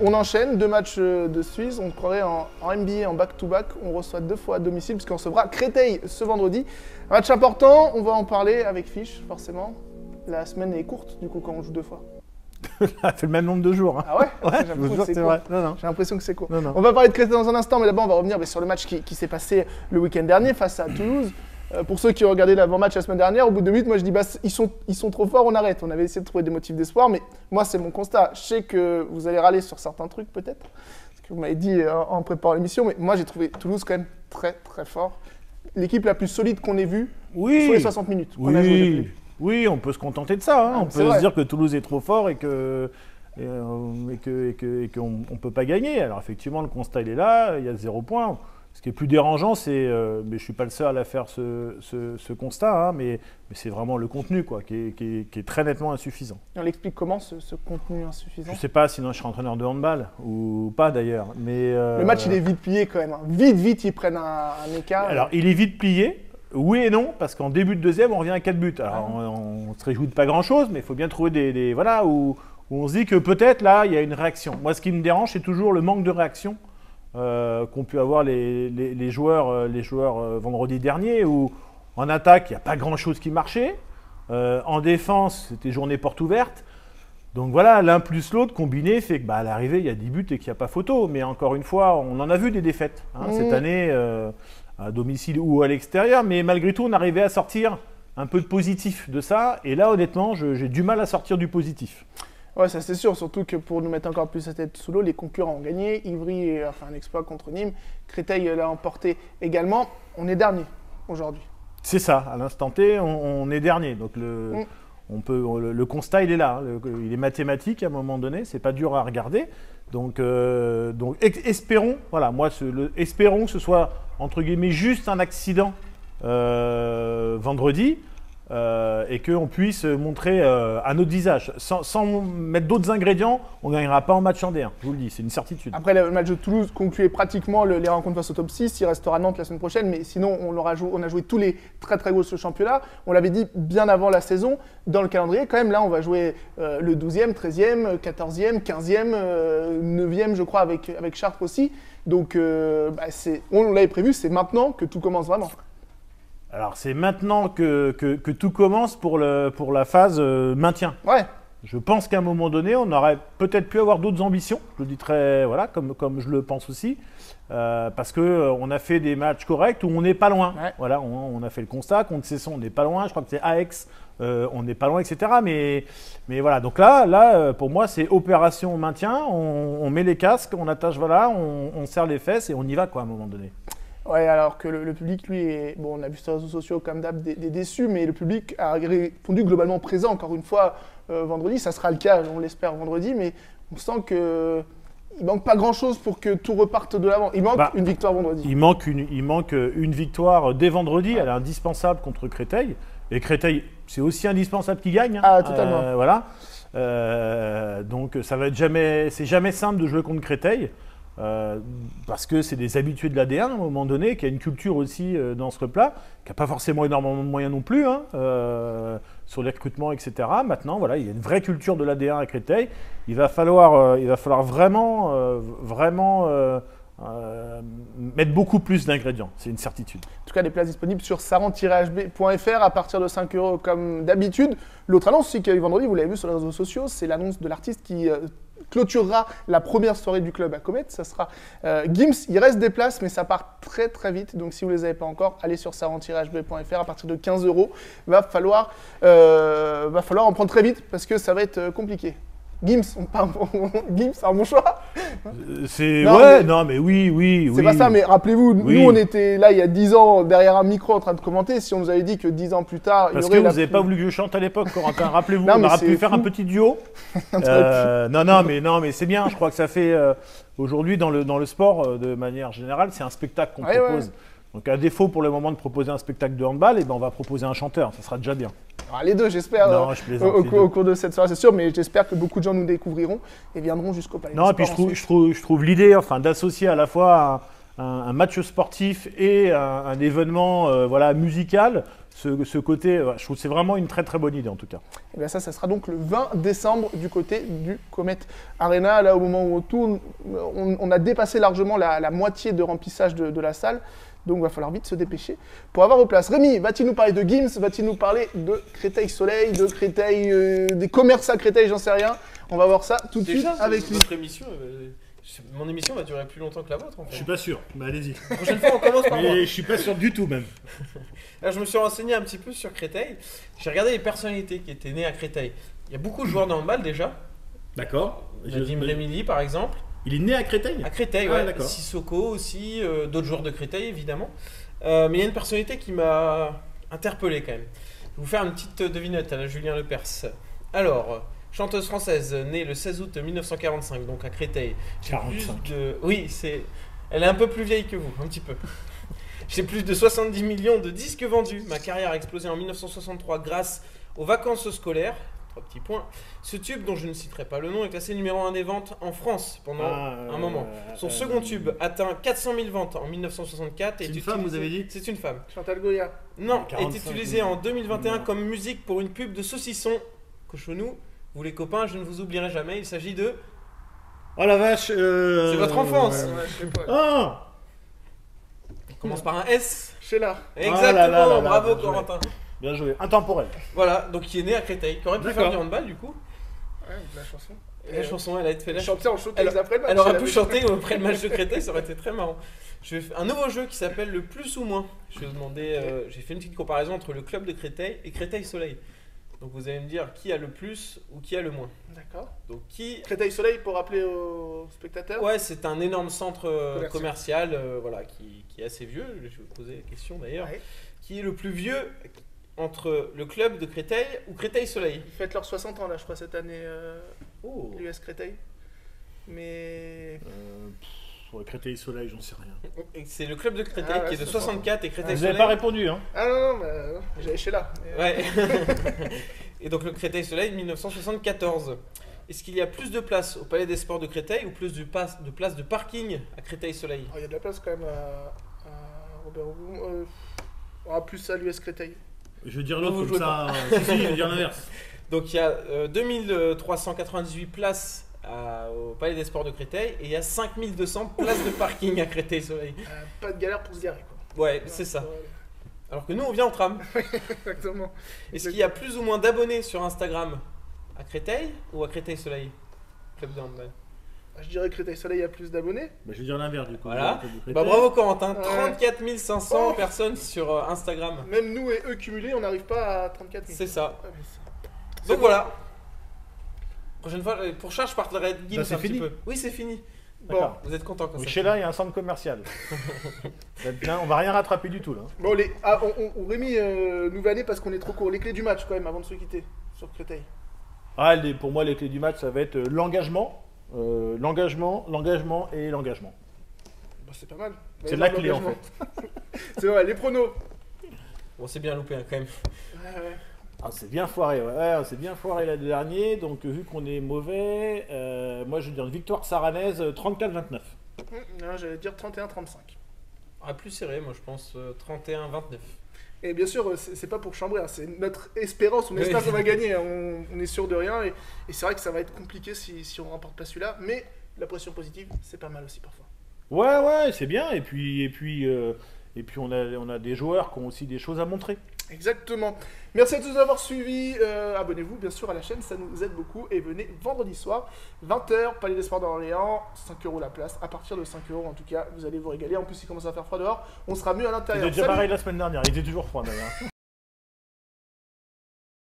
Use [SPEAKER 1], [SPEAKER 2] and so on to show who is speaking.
[SPEAKER 1] on enchaîne 2 matchs de Suisse. On croirait en NBA, en back-to-back. On reçoit 2 fois à domicile puisqu'on recevra Créteil ce vendredi. Un match important, on va en parler avec Fiche, forcément. La semaine est courte, du coup, quand on joue 2 fois.
[SPEAKER 2] Ça fait le même nombre de jours. Hein.
[SPEAKER 1] Ah ouais,
[SPEAKER 2] ouais, je vous jure, c'est vrai.
[SPEAKER 1] J'ai l'impression que c'est court.
[SPEAKER 2] Non.
[SPEAKER 1] On va parler de Créteil dans un instant, mais d'abord, on va revenir sur le match qui s'est passé le week-end dernier face à Toulouse. Pour ceux qui ont regardé l'avant-match la semaine dernière, au bout de 2 minutes, moi je dis bah, ils sont trop forts, on arrête. On avait essayé de trouver des motifs d'espoir, mais moi c'est mon constat. Je sais que vous allez râler sur certains trucs peut-être, parce que vous m'avez dit en préparant l'émission, mais moi j'ai trouvé Toulouse quand même très très fort. L'équipe la plus solide qu'on ait vue sur les 60 minutes qu'on a joué depuis le début.
[SPEAKER 2] Oui, on peut se contenter de ça. Hein. On peut se dire que Toulouse est trop fort et qu'on ne peut pas gagner. Alors effectivement, le constat il est là, il y a 0 point. Ce qui est plus dérangeant, c'est, mais je ne suis pas le seul à faire ce constat, hein, mais c'est vraiment le contenu quoi, qui est très nettement insuffisant.
[SPEAKER 1] Et on l'explique comment ce contenu insuffisant? Je
[SPEAKER 2] ne sais pas, sinon je serai entraîneur de handball ou pas d'ailleurs. Mais
[SPEAKER 1] le match il est vite plié quand même. Hein. Vite, ils prennent un écart.
[SPEAKER 2] Alors il est vite plié. Oui et non, parce qu'en début de deuxième, on revient à 4 buts. Alors, on ne se réjouit de pas grand-chose, mais il faut bien trouver voilà, où on se dit que peut-être là, il y a une réaction. Moi, ce qui me dérange, c'est toujours le manque de réaction qu'ont pu avoir les joueurs vendredi dernier, où en attaque, il n'y a pas grand-chose qui marchait. En défense, c'était journée porte ouverte. Donc voilà, l'un plus l'autre combiné fait que à l'arrivée, il y a 10 buts et qu'il n'y a pas photo. Mais encore une fois, on en a vu des défaites cette année. À domicile ou à l'extérieur, mais malgré tout, on arrivait à sortir un peu de positif de ça. Et là, honnêtement, j'ai du mal à sortir du positif.
[SPEAKER 1] Ouais, ça c'est sûr, surtout que pour nous mettre encore plus la tête sous l'eau, les concurrents ont gagné. Ivry a fait un exploit contre Nîmes. Créteil l'a emporté également. On est dernier aujourd'hui.
[SPEAKER 2] C'est ça, à l'instant T, on est dernier. Donc le constat, il est là. Il est mathématique à un moment donné, c'est pas dur à regarder. Donc espérons, voilà, espérons que ce soit entre guillemets juste un accident vendredi et qu'on puisse montrer un autre visage. Sans mettre d'autres ingrédients, on ne gagnera pas en match en D1, je vous le dis, c'est une certitude.
[SPEAKER 1] Après, le match de Toulouse concluait pratiquement les rencontres face au top 6, il restera Nantes la semaine prochaine, mais sinon on a joué tous les très très gros sur le championnat. On l'avait dit bien avant la saison, dans le calendrier, quand même là on va jouer le 12e, 13e, 14e, 15e, 9e je crois avec Chartres aussi. Donc on l'avait prévu, c'est maintenant que tout commence vraiment.
[SPEAKER 2] Alors c'est maintenant que tout commence pour la phase maintien.
[SPEAKER 1] Ouais.
[SPEAKER 2] Je pense qu'à un moment donné, on aurait peut-être pu avoir d'autres ambitions. Je le dis très, voilà, comme je le pense aussi, parce que on a fait des matchs corrects où on n'est pas loin. Ouais. Voilà, on a fait le constat contre Cesson, on n'est pas loin. Je crois que c'est Aix, on n'est pas loin, etc. Mais voilà, donc là, pour moi, c'est opération maintien. On met les casques, on attache, voilà, on serre les fesses et on y va quoi à un moment donné.
[SPEAKER 1] Ouais, alors que le public, lui, on a vu sur les réseaux sociaux comme d'hab des déçus, mais le public a répondu globalement présent. Encore une fois, vendredi, ça sera le cas, on l'espère vendredi, mais on sent qu'il manque pas grand-chose pour que tout reparte de l'avant. Il manque une victoire vendredi.
[SPEAKER 2] Il manque une victoire dès vendredi, elle est indispensable contre Créteil. Et Créteil, c'est aussi indispensable qu'il gagne.
[SPEAKER 1] Ah, totalement.
[SPEAKER 2] Voilà. Donc, c'est jamais simple de jouer contre Créteil. Parce que c'est des habitués de la D1 à un moment donné, qui a une culture aussi dans ce club-là, qui n'a pas forcément énormément de moyens non plus sur les recrutements, etc. Maintenant, voilà, il y a une vraie culture de la D1 à Créteil. Il va falloir vraiment mettre beaucoup plus d'ingrédients, c'est une certitude.
[SPEAKER 1] En tout cas, des places disponibles sur saran-hb.fr à partir de 5 € comme d'habitude. L'autre annonce aussi qu'il y a eu vendredi, vous l'avez vu sur les réseaux sociaux, c'est l'annonce de l'artiste qui clôturera la première soirée du club à Comet. Ça sera Gims. Il reste des places, mais ça part très très vite. Donc si vous ne les avez pas encore, allez sur saran-hb.fr à partir de 15 €. Va falloir en prendre très vite parce que ça va être compliqué. Gims, Gims, c'est un bon choix.
[SPEAKER 2] Non mais oui.
[SPEAKER 1] C'est pas ça, mais rappelez-vous, nous on était là il y a 10 ans derrière un micro en train de commenter. Si on nous avait dit que 10 ans plus tard,
[SPEAKER 2] parce que vous n'avez pas voulu que je chante à l'époque, Corentin. Rappelez-vous, on aurait pu faire un petit duo. Non, mais c'est bien. Je crois que ça fait aujourd'hui dans le sport de manière générale, c'est un spectacle qu'on propose. Ouais. Donc à défaut pour le moment de proposer un spectacle de handball, on va proposer un chanteur, ça sera déjà bien.
[SPEAKER 1] Alors, les deux, j'espère, au cours de cette soirée, c'est sûr, mais j'espère que beaucoup de gens nous découvriront et viendront jusqu'au Palais.
[SPEAKER 2] Non, et puis je trouve l'idée d'associer à la fois un match sportif et un événement voilà, musical, ce côté, je trouve que c'est vraiment une très très bonne idée en tout cas.
[SPEAKER 1] Et bien ça sera donc le 20 décembre du côté du Comet Arena. Là, au moment où on tourne, on a dépassé largement la moitié de remplissage de la salle. Donc, il va falloir vite se dépêcher pour avoir vos places. Rémi, va-t-il nous parler de Gims? Va-t-il nous parler de Créteil Soleil, de Créteil, des commerces à Créteil? J'en sais rien. On va voir ça tout de suite avec lui.
[SPEAKER 3] Votre émission, mon émission va durer plus longtemps que la vôtre en fait.
[SPEAKER 2] Je suis pas sûr, mais allez-y.
[SPEAKER 3] La prochaine fois, on commence par moi.
[SPEAKER 2] Je suis pas sûr du tout même.
[SPEAKER 3] Là, je me suis renseigné un petit peu sur Créteil. J'ai regardé les personnalités qui étaient nées à Créteil. Il y a beaucoup de joueurs de handball déjà.
[SPEAKER 2] D'accord.
[SPEAKER 3] Nadim Remili par exemple.
[SPEAKER 2] Il est né à Créteil?
[SPEAKER 3] À Créteil,
[SPEAKER 2] Ah,
[SPEAKER 3] ouais.
[SPEAKER 2] d'accord.
[SPEAKER 3] Sissoko aussi, d'autres joueurs de Créteil évidemment. Mais il y a une personnalité qui m'a interpellé quand même. Je vais vous faire une petite devinette à la Julien Lepers. Alors, chanteuse française, née le 16 août 1945, donc à Créteil. J'ai
[SPEAKER 2] 45.
[SPEAKER 3] plus de... Oui, elle est un peu plus vieille que vous, un petit peu. J'ai plus de 70 millions de disques vendus. Ma carrière a explosé en 1963 grâce aux vacances scolaires. 3 petits points. Ce tube, dont je ne citerai pas le nom, est classé numéro 1 des ventes en France pendant un moment. Son second tube atteint 400 000 ventes en 1964.
[SPEAKER 2] C'est une femme, vous avez dit?
[SPEAKER 3] C'est une femme.
[SPEAKER 1] Chantal Goya.
[SPEAKER 3] Non,
[SPEAKER 2] 45
[SPEAKER 3] est utilisé en 2021
[SPEAKER 2] Non.
[SPEAKER 3] comme musique pour une pub de saucisson. Cochonou, vous les copains, je ne vous oublierai jamais. Il s'agit de...
[SPEAKER 2] Oh la vache.
[SPEAKER 3] C'est votre enfance.
[SPEAKER 1] Ouais, je sais pas.
[SPEAKER 2] Ah.
[SPEAKER 3] On commence par un S.
[SPEAKER 1] Sheila.
[SPEAKER 3] Exactement,
[SPEAKER 2] là là là,
[SPEAKER 3] bravo
[SPEAKER 2] bien joué.
[SPEAKER 3] Corentin.
[SPEAKER 2] Bien joué. Intemporel.
[SPEAKER 3] Voilà, donc qui est né à Créteil, qui aurait pu
[SPEAKER 2] D'accord.
[SPEAKER 3] faire du handball du coup.
[SPEAKER 1] Ouais, la chanson.
[SPEAKER 3] Et la chanson, elle a été faite là.
[SPEAKER 1] Chanter en showcase après le match.
[SPEAKER 3] Elle aurait
[SPEAKER 1] elle
[SPEAKER 3] pu
[SPEAKER 1] avait-
[SPEAKER 3] chanter après le match de Créteil, ça aurait été très marrant. Je vais faire un nouveau jeu qui s'appelle le plus ou moins. Je vais vous demander, j'ai fait une petite comparaison entre le club de Créteil et Créteil Soleil. Donc vous allez me dire qui a le plus ou qui a le moins.
[SPEAKER 1] D'accord.
[SPEAKER 3] Donc qui...
[SPEAKER 1] Créteil Soleil pour rappeler aux spectateurs.
[SPEAKER 3] Ouais, c'est un énorme centre
[SPEAKER 1] Commercial.
[SPEAKER 3] commercial voilà, qui est assez vieux. Je vais vous poser la question d'ailleurs.
[SPEAKER 1] Ouais.
[SPEAKER 3] Qui est le plus vieux entre le club de Créteil ou Créteil Soleil?
[SPEAKER 1] Ils fêtent leurs 60 ans là, je crois, cette année,
[SPEAKER 3] Oh.
[SPEAKER 1] l'US Créteil. Mais.
[SPEAKER 2] Pour Créteil Soleil, j'en sais rien.
[SPEAKER 3] Et c'est le club de Créteil
[SPEAKER 1] Ah ouais,
[SPEAKER 3] qui est de
[SPEAKER 1] c'est
[SPEAKER 3] 64 et Créteil
[SPEAKER 2] Vous
[SPEAKER 3] Soleil.
[SPEAKER 2] n'avez pas répondu, hein?
[SPEAKER 1] Ah non, bah, j'avais Sheila. Mais,
[SPEAKER 3] Ouais. Et donc le Créteil Soleil 1974. Est-ce qu'il y a plus de place au Palais des Sports de Créteil ou plus de places de parking à Créteil Soleil?
[SPEAKER 1] oh, il y a de la place quand même à Robert Ouvron. Plus à l'US Créteil.
[SPEAKER 2] Je veux dire
[SPEAKER 3] Non,
[SPEAKER 2] l'autre
[SPEAKER 3] vous
[SPEAKER 2] comme
[SPEAKER 3] jouez
[SPEAKER 2] ça. Si, je veux dire l'inverse.
[SPEAKER 3] Donc il y a 2398 places au Palais des Sports de Créteil et il y a 5200 places de parking à Créteil Soleil.
[SPEAKER 1] Pas de galère pour se garer quoi.
[SPEAKER 3] Ouais, c'est ça.
[SPEAKER 1] Ouais,
[SPEAKER 3] Alors que nous on vient en tram.
[SPEAKER 1] exactement.
[SPEAKER 3] Est-ce qu'il y a plus ou moins d'abonnés sur Instagram à Créteil ou à Créteil Soleil? Club de handball.
[SPEAKER 1] Je dirais que Créteil Soleil a plus d'abonnés.
[SPEAKER 2] Bah, je veux dire l'inverse du coup.
[SPEAKER 3] Voilà.
[SPEAKER 2] Du Créteil.
[SPEAKER 3] Bah bravo Corentin,
[SPEAKER 1] Ouais.
[SPEAKER 3] 34 500
[SPEAKER 1] Oh.
[SPEAKER 3] personnes sur Instagram.
[SPEAKER 1] Même nous et eux cumulés, on n'arrive pas à 34 000.
[SPEAKER 3] C'est ça.
[SPEAKER 1] Ouais, mais c'est-
[SPEAKER 3] Donc voilà. Prochaine fois, pour Charles, je parlerai de Gims
[SPEAKER 2] Bah, c'est
[SPEAKER 3] un petit
[SPEAKER 2] fini.
[SPEAKER 3] peu. Oui, c'est fini.
[SPEAKER 2] D'accord.
[SPEAKER 3] Vous êtes content quand
[SPEAKER 2] Donc
[SPEAKER 3] ça
[SPEAKER 2] chez là, il y a un centre commercial. Là, on va rien rattraper du tout là.
[SPEAKER 1] Bon, on Rémi nous vanner parce qu'on est trop court. Les clés du match quand même avant de se quitter sur Créteil.
[SPEAKER 2] Ah, pour moi, les clés du match, ça va être l'engagement, l'engagement et l'engagement.
[SPEAKER 1] Bah, c'est pas mal.
[SPEAKER 2] C'est la clé en fait.
[SPEAKER 1] C'est vrai, les pronos.
[SPEAKER 3] Bon, c'est bien loupé hein, quand même.
[SPEAKER 1] Ouais.
[SPEAKER 2] Ah, c'est bien foiré, ouais, c'est bien foiré l'année dernière. Donc, vu qu'on est mauvais, moi je veux dire une victoire saranaise 34-29.
[SPEAKER 1] Non, j'allais dire 31-35.
[SPEAKER 3] Ah, plus serré, moi je pense 31-29.
[SPEAKER 1] Et bien sûr, c'est pas pour chambrer, hein, c'est notre espérance. On espère
[SPEAKER 3] Oui.
[SPEAKER 1] qu'on va gagner. Hein, on est sûr de rien. Et c'est vrai que ça va être compliqué si on remporte pas celui-là. Mais la pression positive, c'est pas mal aussi parfois.
[SPEAKER 2] Ouais, c'est bien. Et puis on a des joueurs qui ont aussi des choses à montrer.
[SPEAKER 1] Exactement. Merci à tous d'avoir suivi. Abonnez-vous bien sûr à la chaîne, ça nous aide beaucoup. Et venez vendredi soir, 20h, Palais des Sports d'Orléans, 5 € la place. À partir de 5 € en tout cas, vous allez vous régaler. En plus, il commence à faire froid dehors. On sera mieux à l'intérieur.
[SPEAKER 2] C'était déjà
[SPEAKER 1] Salut.
[SPEAKER 2] pareil la semaine dernière. Il était toujours froid d'ailleurs.